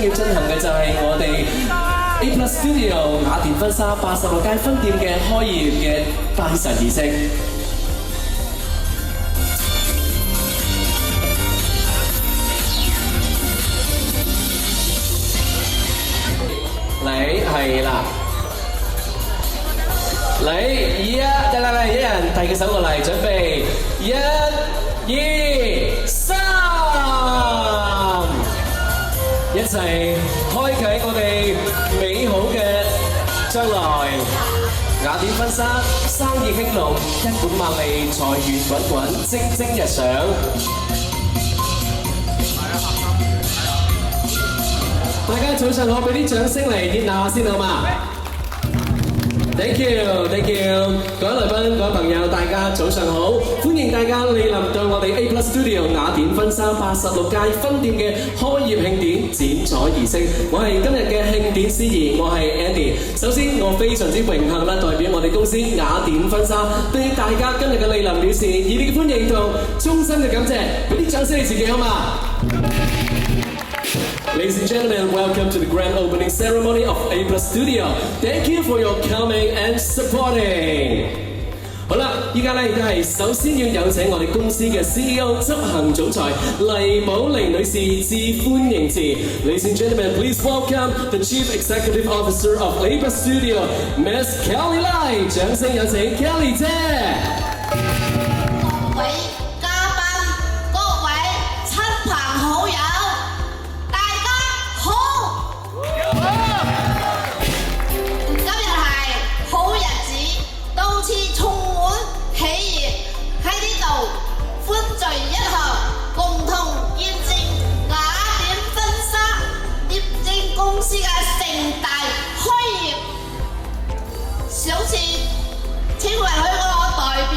要進行嘅就係我哋 A Plus Studio 雅典婚紗86街分店嘅開業嘅拜神儀式。你係啦，你得啦，一人遞個手過嚟，準備1、2、3，一齊開啟我哋美好嘅將來。雅典婚紗生意興隆，一本萬利，財源滾滾，蒸蒸日上。大家早上好，俾啲掌聲嚟熱鬧下先好嘛 ？Thank you，Thank you， 各位來賓、各位朋友，大家早上好，歡迎大家蒞臨到我哋 A Plus Studio 雅典婚紗86街分店嘅開業慶典剪彩儀式。我係今日嘅慶典司儀，我係 Andy。首先，我非常之榮幸啦，代表我哋公司雅典婚紗對大家今日嘅蒞臨表示熱烈嘅歡迎同衷心嘅感謝，俾啲掌聲你自己好嘛？ Ladies and gentlemen, welcome to the grand opening ceremony of A Plus Studio. Thank you for your coming and supporting. 好啦，依家咧亦都係首先要有請我哋公司嘅 CEO 執行總裁黎寶玲女士致歡迎詞。Ladies and gentlemen, please welcome the Chief Executive Officer of A Plus Studio, Miss Kelly Lai。掌聲有請 Kelly 姐。各位嘉賓、各位親朋好友。 歡聚一堂，共同見證雅典婚紗業證公司嘅盛大開業。首先，請允許我代表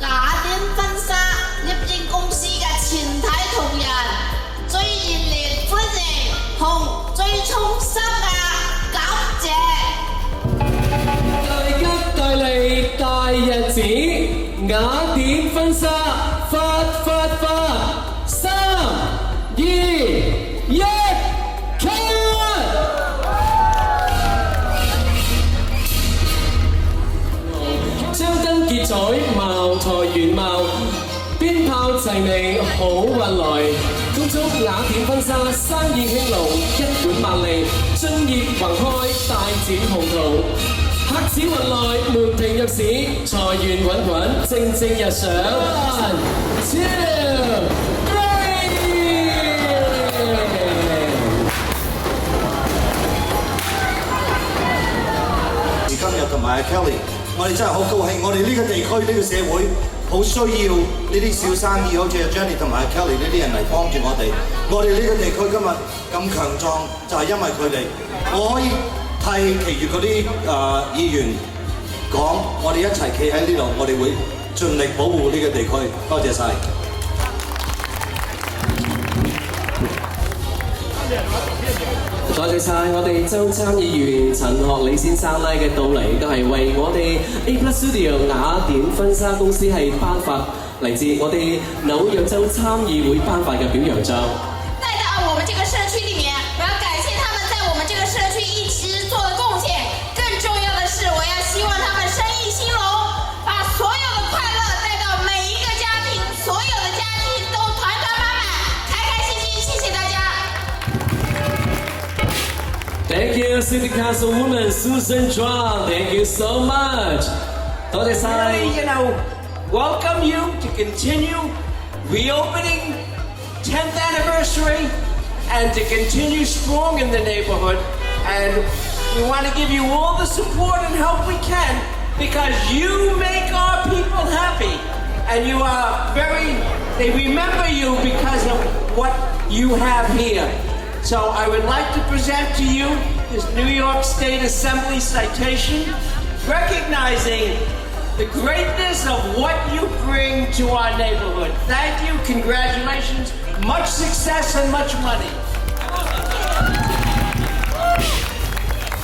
雅典婚紗業證公司嘅全體同仁，最熱烈歡迎同最衷心嘅感謝。大吉大利大日子，雅典婚紗。 3、2、1，開！張燈結彩，茅台原貌，鞭炮齊鳴，好運來。恭祝雅典婚紗生意興隆，一本萬利，進業宏開，大展宏圖。 客似雲來，門庭若市，財源滾滾，蒸蒸日上。1、2、3。今日同埋 Kelly， 我哋真係好高興，我哋呢個地區呢個社會好需要呢啲小生意，好似 Jenny 同埋 Kelly 呢啲人嚟幫住我哋。我哋呢個地區今日咁強壯，就係因為佢哋。我可以。 替其餘嗰啲議員講，我哋一齊企喺呢度，我哋會盡力保護呢個地區。多謝晒。多謝晒我哋州參議員陳學禮先生咧嘅到嚟，都係為我哋 A Plus Studio 雅典婚紗公司係頒發嚟自我哋紐約州參議會頒發嘅表揚狀。在到我們這個社區裡面，我要感謝他們在我們這個社區一直做的貢獻。更重要的是，我要希望他們生意興隆，把所有的快樂帶到每一個家庭，所有的家庭都團團滿滿，開開心心。謝謝大家。Thank you, City Councilwoman Susan Chua. Thank you so much. 多謝晒。 You know, welcome you to continue reopening 10th anniversary and to continue strong in the neighborhood. And we want to give you all the support and help we can because you make our people happy. And you are they remember you because of what you have here. So I would like to present to you this New York State Assembly citation recognizing the greatness of what you bring to our neighborhood. Thank you, congratulations, much success and much money.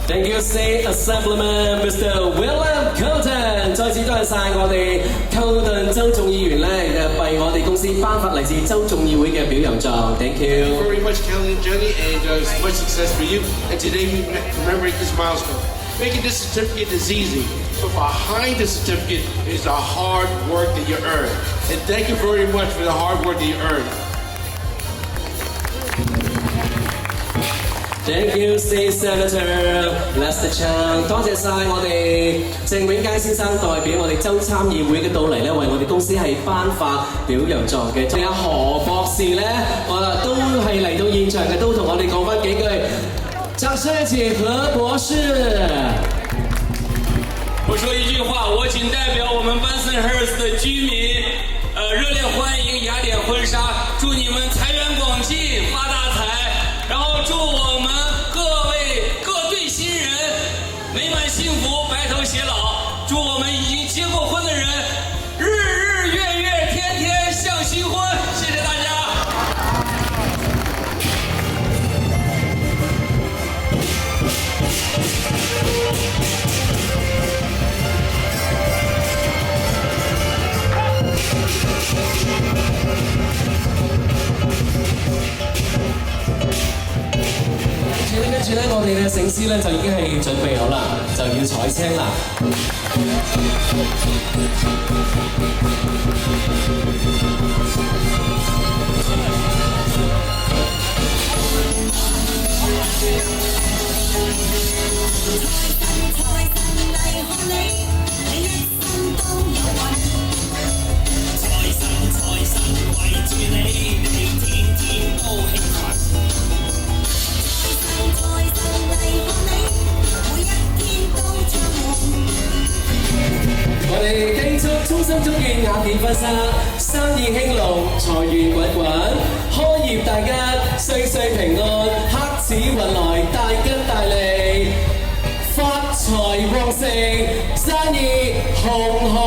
Thank you, State Assemblyman Mr. William Coulton。再次多謝晒我哋 Coulton 州眾議員咧，為我哋公司頒發嚟自州眾議會嘅表表揚狀 ，thank you。 Very much, Kelly and Jenny, and much success for you. And today we commemorate this milestone. Making this certificate is easy, but behind the certificate is the hard work that you earn. And thank you very much for the hard work that you earn. Thank you, State Senator Lester Chang， 多謝晒我哋鄭永佳先生代表我哋州參議會嘅到嚟咧，為我哋公司係頒發表揚狀嘅。仲有何博士咧，都係嚟到現場嘅，都同我哋講翻幾句。掌聲有請何博士。我說一句話，我僅代表我們 Bensonhurst 的居民，熱烈歡迎雅典婚紗，祝你們財源廣進，發大財，然後祝我們各對新人美滿幸福，白頭偕老，祝我們已經結過婚的人日日月月天天像新婚，謝謝大家。跟住咧，我哋嘅醒獅咧就已經係準備好啦，就要採青啦。財神圍住你，你天天都興奮。我哋繼續衷心祝願雅典婚紗生意興隆，財源滾滾，開業大吉，歲歲平安，黑子運來，大吉大利，發財旺盛，生意紅紅。